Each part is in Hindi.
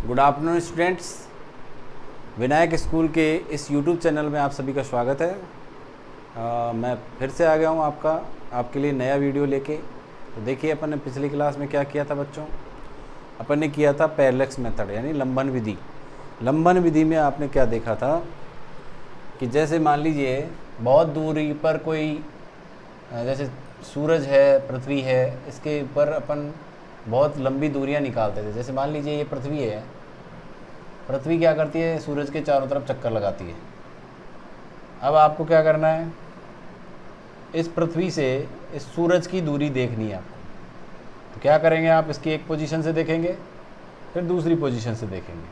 Good afternoon students. Vinayak school के इस यूट्यूब चैनल में आप सभी का स्वागत है। मैं फिर से आ गया हूँ आपके लिए नया वीडियो लेके। तो देखिए, अपन ने पिछली क्लास में क्या किया था बच्चों। अपन ने किया था पैरेलैक्स मेथड यानी लंबन विधि। लंबन विधि में आपने क्या देखा था कि जैसे मान लीजिए बहुत दूरी पर कोई जैसे सूरज है, पृथ्वी है, इसके ऊपर अपन बहुत लंबी दूरियां निकालते थे। जैसे मान लीजिए ये पृथ्वी है, पृथ्वी क्या करती है, सूरज के चारों तरफ चक्कर लगाती है। अब आपको क्या करना है, इस पृथ्वी से इस सूरज की दूरी देखनी है आपको। तो क्या करेंगे आप, इसकी एक पोजीशन से देखेंगे, फिर दूसरी पोजीशन से देखेंगे।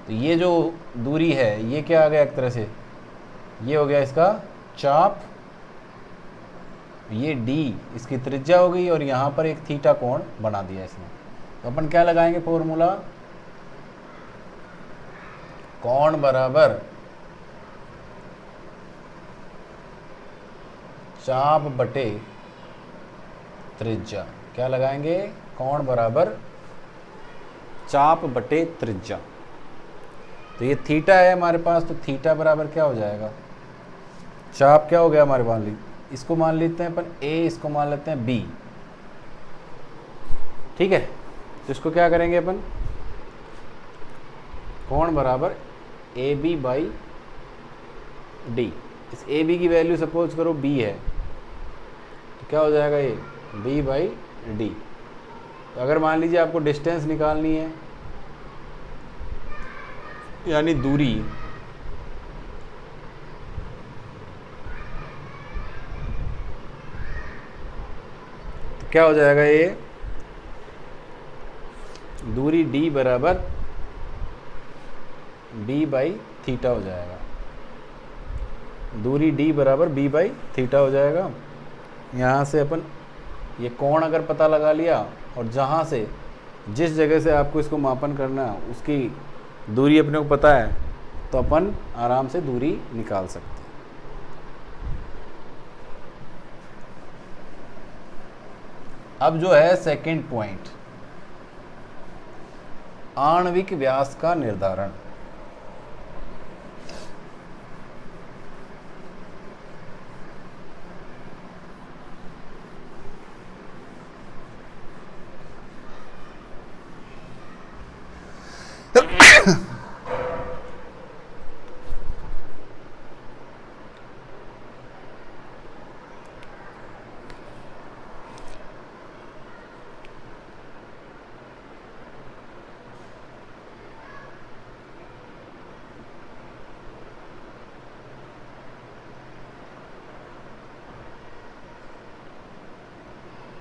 तो ये जो दूरी है ये क्या आ गया, एक तरह से ये हो गया इसका चाप, ये d इसकी त्रिज्या हो गई और यहाँ पर एक थीटा कोण बना दिया इसने। तो अपन क्या लगाएंगे फॉर्मूला, कोण बराबर चाप बटे त्रिज्या। क्या लगाएंगे, कोण बराबर चाप बटे त्रिज्या। तो ये थीटा है हमारे पास, तो थीटा बराबर क्या हो जाएगा, चाप क्या हो गया हमारे पास, इसको मान लेते हैं अपन a, इसको मान लेते हैं b। ठीक है, तो इसको क्या करेंगे अपन, कोण बराबर AB बाई d। इस AB की वैल्यू सपोज करो b है, तो क्या हो जाएगा ये b बाई d। तो अगर मान लीजिए आपको डिस्टेंस निकालनी है यानी दूरी, क्या हो जाएगा, ये दूरी d बराबर b बाई थीटा हो जाएगा। दूरी d बराबर b बाई थीटा हो जाएगा। यहाँ से अपन ये कोण अगर पता लगा लिया और जहाँ से जिस जगह से आपको इसको मापन करना है उसकी दूरी अपने को पता है, तो अपन आराम से दूरी निकाल सकते हैं। अब जो है सेकंड पॉइंट, आणविक व्यास का निर्धारण।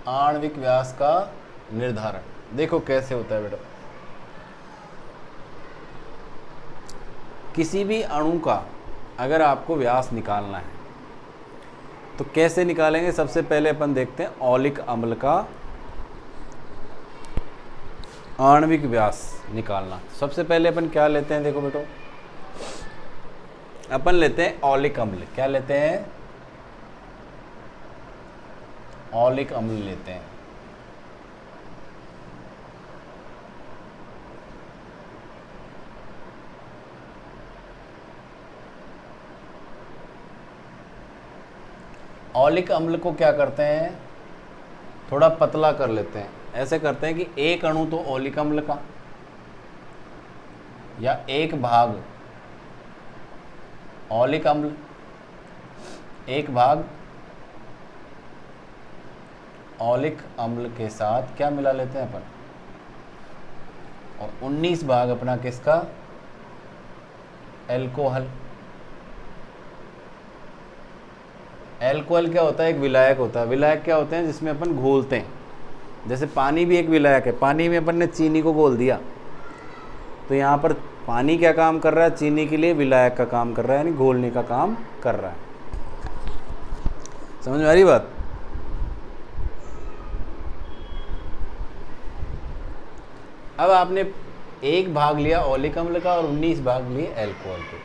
आणविक व्यास का निर्धारण देखो कैसे होता है बेटा। किसी भी अणु का अगर आपको व्यास निकालना है तो कैसे निकालेंगे, सबसे पहले अपन देखते हैं औलिक अम्ल का आणविक व्यास निकालना। सबसे पहले अपन क्या लेते हैं, देखो बेटो, अपन लेते हैं औलिक अम्ल। क्या लेते हैं, औलिक अम्ल लेते हैं। औलिक अम्ल को क्या करते हैं, थोड़ा पतला कर लेते हैं। ऐसे करते हैं कि एक अणु तो औलिक अम्ल का या एक भाग औलिक अम्ल, एक भाग औलिक अम्ल के साथ क्या मिला लेते हैं अपन, और 19 भाग अपना किसका, एल्कोहल। एल्कोहल क्या होता है, एक विलायक होता है। विलायक क्या होते हैं, जिसमें अपन घोलते हैं। जैसे पानी भी एक विलायक है, पानी में अपन ने चीनी को घोल दिया, तो यहाँ पर पानी क्या काम कर रहा है, चीनी के लिए विलायक का काम कर रहा है, यानी घोलने का काम कर रहा है। समझ में आ रही बात। अब आपने एक भाग लिया औलिक अम्ल का और 19 भाग लिए एल्कोहल के।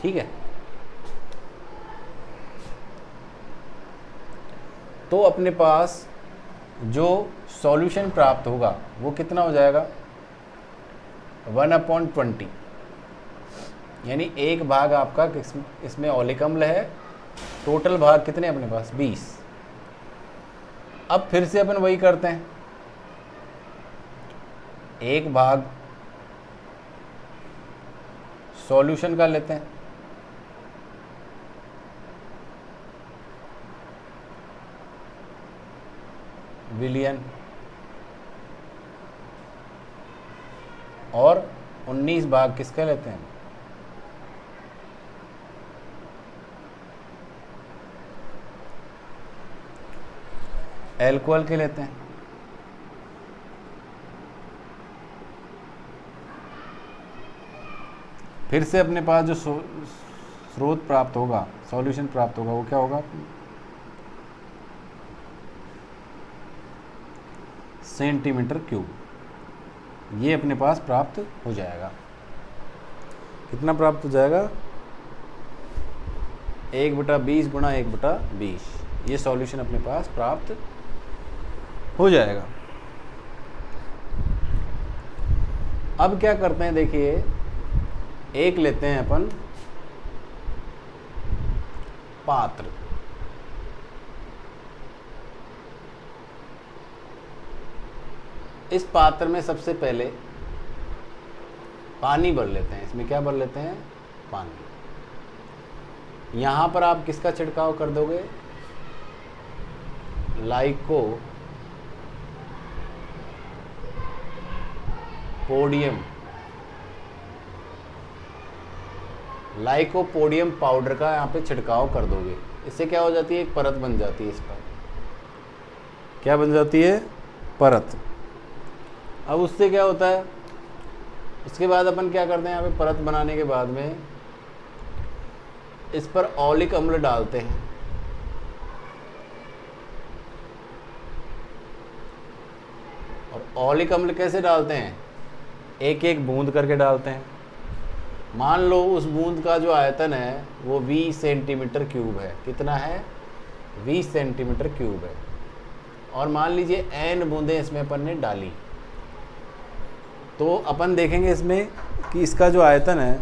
ठीक है, तो अपने पास जो सॉल्यूशन प्राप्त होगा वो कितना हो जाएगा, 1/20, यानी एक भाग आपका इसमें ऑलिक अम्ल है, टोटल भाग कितने अपने पास 20। अब फिर से अपन वही करते हैं, एक भाग सॉल्यूशन का लेते हैं, विलियन, और 19 भाग किसका लेते हैं, एल्कोहल के लेते हैं। फिर से अपने पास जो स्रोत प्राप्त होगा, सॉल्यूशन प्राप्त होगा, वो क्या होगा, सेंटीमीटर क्यूब। ये अपने पास प्राप्त हो जाएगा। कितना प्राप्त हो जाएगा, 1/20 गुणा 1/20। ये सॉल्यूशन अपने पास प्राप्त हो जाएगा। अब क्या करते हैं, देखिए एक लेते हैं अपन पात्र, इस पात्र में सबसे पहले पानी भर लेते हैं। इसमें क्या भर लेते हैं, पानी। यहां पर आप किसका छिड़काव कर दोगे, लाइकोपोडियम पाउडर का यहाँ पे छिड़काव कर दोगे। इससे क्या हो जाती है, एक परत बन जाती है। इस पर क्या बन जाती है, परत। अब उससे क्या होता है, उसके बाद अपन क्या करते हैं, यहाँ पे परत बनाने के बाद में इस पर ऑलिक अम्ल डालते हैं। और ऑलिक अम्ल कैसे डालते हैं, एक एक बूंद करके डालते हैं। मान लो उस बूंद का जो आयतन है वो 20 सेंटीमीटर क्यूब है। कितना है, 20 सेंटीमीटर क्यूब है। और मान लीजिए n बूंदें इसमें अपन ने डाली, तो अपन देखेंगे इसमें कि इसका जो आयतन है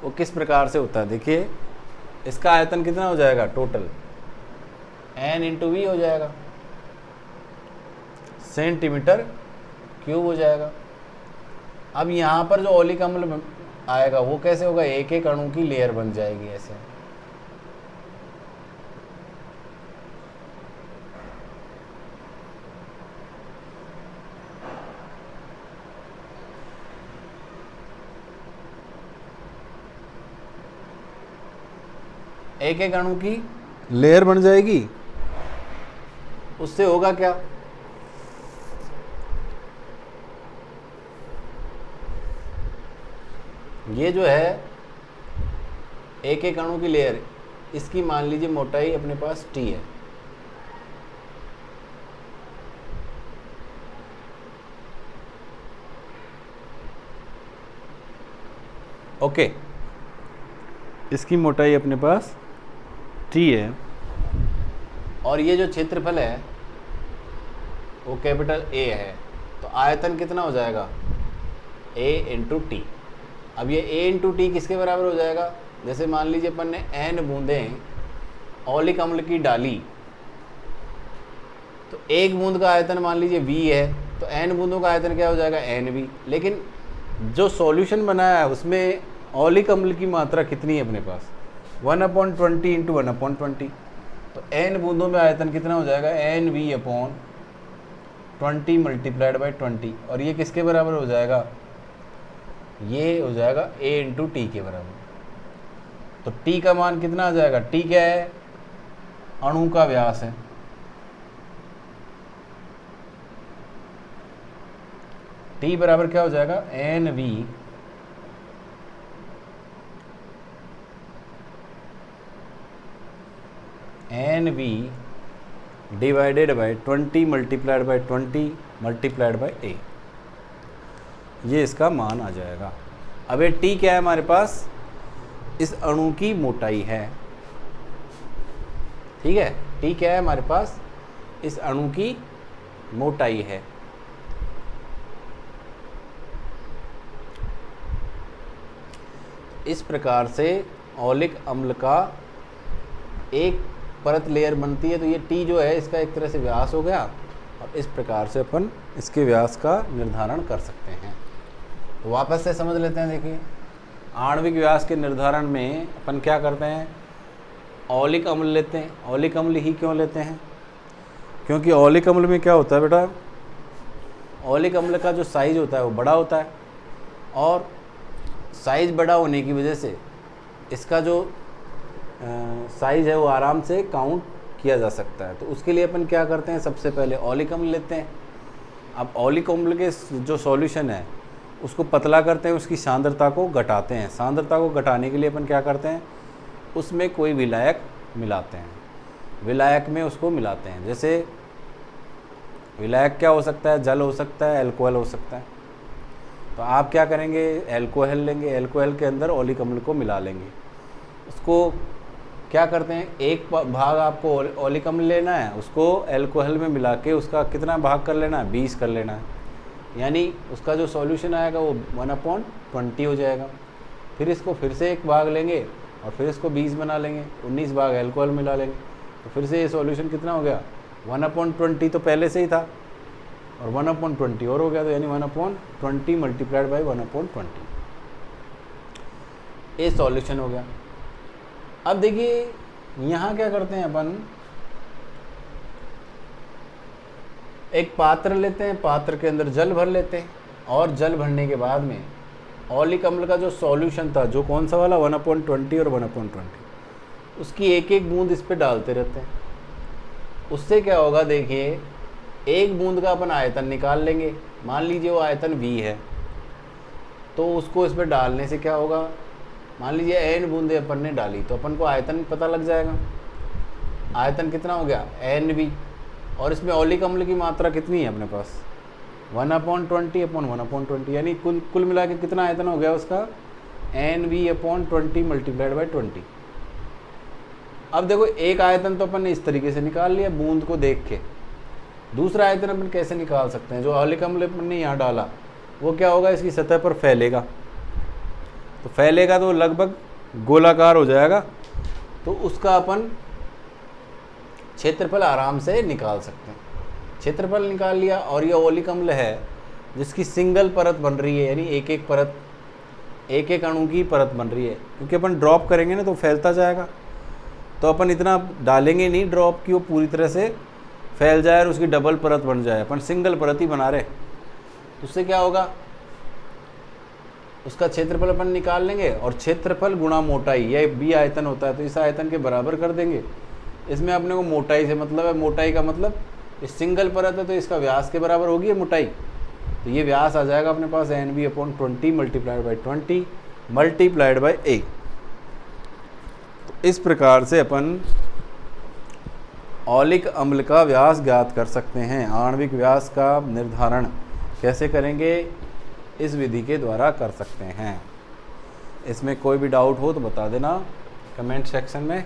वो किस प्रकार से होता है। देखिए इसका आयतन कितना हो जाएगा, टोटल n × v हो जाएगा, सेंटीमीटर क्यूब हो जाएगा। अब यहाँ पर जो ऑलिक अम्ल आएगा वो कैसे होगा, एक एक अणु की लेयर बन जाएगी ऐसे। एक एक अणु की लेयर बन जाएगी। उससे होगा क्या, ये जो है एक एक अणु की लेयर, इसकी मान लीजिए मोटाई अपने पास t है। ओके, इसकी मोटाई अपने पास t है। और ये जो क्षेत्रफल है वो कैपिटल A है। तो आयतन कितना हो जाएगा, A × t। अब ये A × t किसके बराबर हो जाएगा, जैसे मान लीजिए अपन ने n बूंदें ऑलिक अम्ल की डाली, तो एक बूंद का आयतन मान लीजिए V है, तो n बूंदों का आयतन क्या हो जाएगा, NV। लेकिन जो सॉल्यूशन बनाया है उसमें ऑलिक अम्ल की मात्रा कितनी है अपने पास, 1/20 × 1/20। तो n बूंदों में आयतन कितना हो जाएगा, NV/20 × 20। और ये किसके बराबर हो जाएगा, ये हो जाएगा A × t के बराबर। तो t का मान कितना आ जाएगा, t क्या है, अणु का व्यास है। t बराबर क्या हो जाएगा, NV divided by 20 multiplied by 20 multiplied by A। ये इसका मान आ जाएगा। अब ये t क्या है हमारे पास, इस अणु की मोटाई है। ठीक है, t क्या है हमारे पास, इस अणु की मोटाई है। इस प्रकार से ऑलिक अम्ल का एक परत लेयर बनती है, तो ये T जो है इसका एक तरह से व्यास हो गया, और इस प्रकार से अपन इसके व्यास का निर्धारण कर सकते हैं। तो वापस से समझ लेते हैं। देखिए, आणविक व्यास के निर्धारण में अपन क्या करते हैं, ऑलिक अम्ल लेते हैं। ऑलिक अम्ल ही क्यों लेते हैं, क्योंकि ऑलिक अम्ल में क्या होता है बेटा, ऑलिक अम्ल का जो साइज होता है वो बड़ा होता है, और साइज बड़ा होने की वजह से इसका जो साइज है वो आराम से काउंट किया जा सकता है। तो उसके लिए अपन क्या करते हैं, सबसे पहले ऑलिक अम्ल लेते हैं। अब ऑलिक अम्ल के जो सॉल्यूशन है उसको पतला करते हैं, उसकी सांद्रता को घटाते हैं। सांद्रता को घटाने के लिए अपन क्या करते हैं, उसमें कोई विलायक मिलाते हैं। विलायक में उसको मिलाते हैं, जैसे विलायक क्या हो सकता है, जल हो सकता है, अल्कोहल हो सकता है। तो आप क्या करेंगे, अल्कोहल लेंगे, अल्कोहल के अंदर ऑलिक अम्ल को मिला लेंगे। उसको क्या करते हैं, एक भाग आपको ऑलिक अम्ल लेना है, उसको अल्कोहल में मिला के उसका कितना भाग कर लेना है, 20 कर लेना है। यानी उसका जो सॉल्यूशन आएगा वो 1/20 हो जाएगा। फिर इसको फिर से एक भाग लेंगे और फिर इसको 20 बना लेंगे, 19 भाग अल्कोहल मिला लेंगे, तो फिर से ये सॉल्यूशन कितना हो गया, 1/20 तो पहले से ही था, और 1/20 और हो गया, तो यानी 1/20 मल्टीप्लाइड बाई 1/20, ये सॉल्यूशन हो गया। अब देखिए यहाँ क्या करते हैं अपन, एक पात्र लेते हैं, पात्र के अंदर जल भर लेते हैं, और जल भरने के बाद में ऑलिक अम्ल का जो सॉल्यूशन था, जो कौन सा वाला 1/20 और 1/20, उसकी एक एक बूंद इस पे डालते रहते हैं। उससे क्या होगा, देखिए एक बूंद का अपन आयतन निकाल लेंगे। मान लीजिए वो आयतन V है, तो उसको इस पर डालने से क्या होगा, मान लीजिए n बूंदे अपन ने डाली, तो अपन को आयतन पता लग जाएगा। आयतन कितना हो गया, NV, और इसमें ऑलिक अम्ल की मात्रा कितनी है अपने पास, 1/20/1/20, यानी कुल मिला के कितना आयतन हो गया उसका, NV/20 मल्टीप्लाइड बाई 20। अब देखो एक आयतन तो अपन ने इस तरीके से निकाल लिया बूंद को देख के। दूसरा आयतन अपन कैसे निकाल सकते हैं, जो ऑलिक अम्ल अपन ने यहाँ डाला वो क्या होगा, इसकी सतह पर फैलेगा। तो फैलेगा तो लगभग गोलाकार हो जाएगा, तो उसका अपन क्षेत्रफल आराम से निकाल सकते हैं। क्षेत्रफल निकाल लिया, और ये ऑलिक अम्ल है जिसकी सिंगल परत बन रही है, यानी एक एक परत, एक एक अणु की परत बन रही है। क्योंकि अपन ड्रॉप करेंगे ना तो फैलता जाएगा, तो अपन इतना डालेंगे नहीं ड्रॉप की वो पूरी तरह से फैल जाए और उसकी डबल परत बन जाए। अपन सिंगल परत ही बना रहे, तो उससे क्या होगा, उसका क्षेत्रफल अपन निकाल लेंगे, और क्षेत्रफल गुणा मोटाई, यह B आयतन होता है, तो इस आयतन के बराबर कर देंगे। इसमें अपने को मोटाई से मतलब है, मोटाई का मतलब इस सिंगल परत है तो इसका व्यास के बराबर होगी मोटाई, तो ये व्यास आ जाएगा अपने पास NV/20 multiplied by 20 multiplied by A। इस प्रकार से अपन ऑलिक अम्ल का व्यास ज्ञात कर सकते हैं। आणविक व्यास का निर्धारण कैसे करेंगे, इस विधि के द्वारा कर सकते हैं। इसमें कोई भी डाउट हो तो बता देना कमेंट सेक्शन में।